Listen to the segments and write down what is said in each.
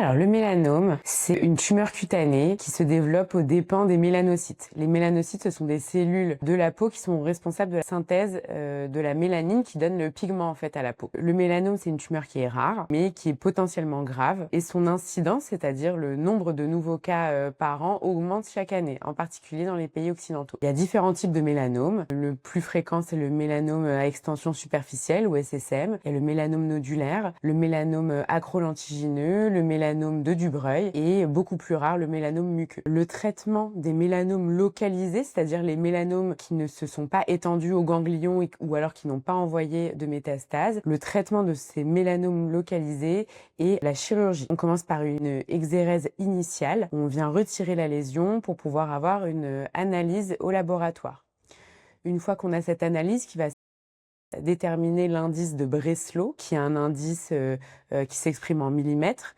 Alors, le mélanome, c'est une tumeur cutanée qui se développe aux dépens des mélanocytes. Les mélanocytes, ce sont des cellules de la peau qui sont responsables de la synthèse de la mélanine qui donne le pigment en fait à la peau. Le mélanome, c'est une tumeur qui est rare, mais qui est potentiellement grave. Et son incidence, c'est-à-dire le nombre de nouveaux cas par an, augmente chaque année, en particulier dans les pays occidentaux. Il y a différents types de mélanome. Le plus fréquent, c'est le mélanome à extension superficielle, ou SSM. Il y a le mélanome nodulaire, le mélanome acrolentigineux, le mélanome de Dubreuil et beaucoup plus rare, le mélanome muqueux. Le traitement des mélanomes localisés, c'est-à-dire les mélanomes qui ne se sont pas étendus aux ganglions ou alors qui n'ont pas envoyé de métastases, le traitement de ces mélanomes localisés est la chirurgie. On commence par une exérèse initiale, on vient retirer la lésion pour pouvoir avoir une analyse au laboratoire. Une fois qu'on a cette analyse qui va déterminer l'indice de Breslow, qui est un indice qui s'exprime en millimètres,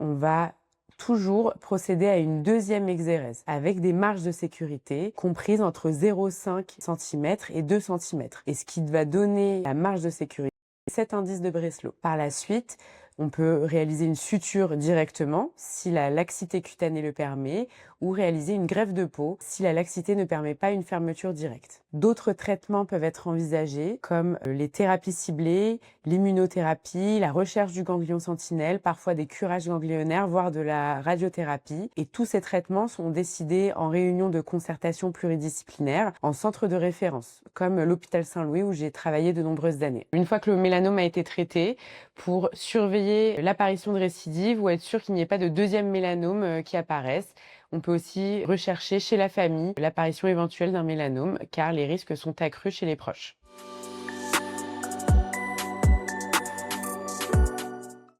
on va toujours procéder à une deuxième exérèse avec des marges de sécurité comprises entre 0,5 cm et 2 cm. Et ce qui va donner la marge de sécurité, c'est cet indice de Breslow. Par la suite, on peut réaliser une suture directement si la laxité cutanée le permet, ou réaliser une greffe de peau si la laxité ne permet pas une fermeture directe. D'autres traitements peuvent être envisagés comme les thérapies ciblées, l'immunothérapie, la recherche du ganglion sentinelle, parfois des curages ganglionnaires, voire de la radiothérapie. Et tous ces traitements sont décidés en réunion de concertation pluridisciplinaire en centre de référence, comme l'hôpital Saint-Louis où j'ai travaillé de nombreuses années. Une fois que le mélanome a été traité, pour surveiller l'apparition de récidive ou être sûr qu'il n'y ait pas de deuxième mélanome qui apparaisse, on peut aussi rechercher chez la famille l'apparition éventuelle d'un mélanome car les risques sont accrus chez les proches.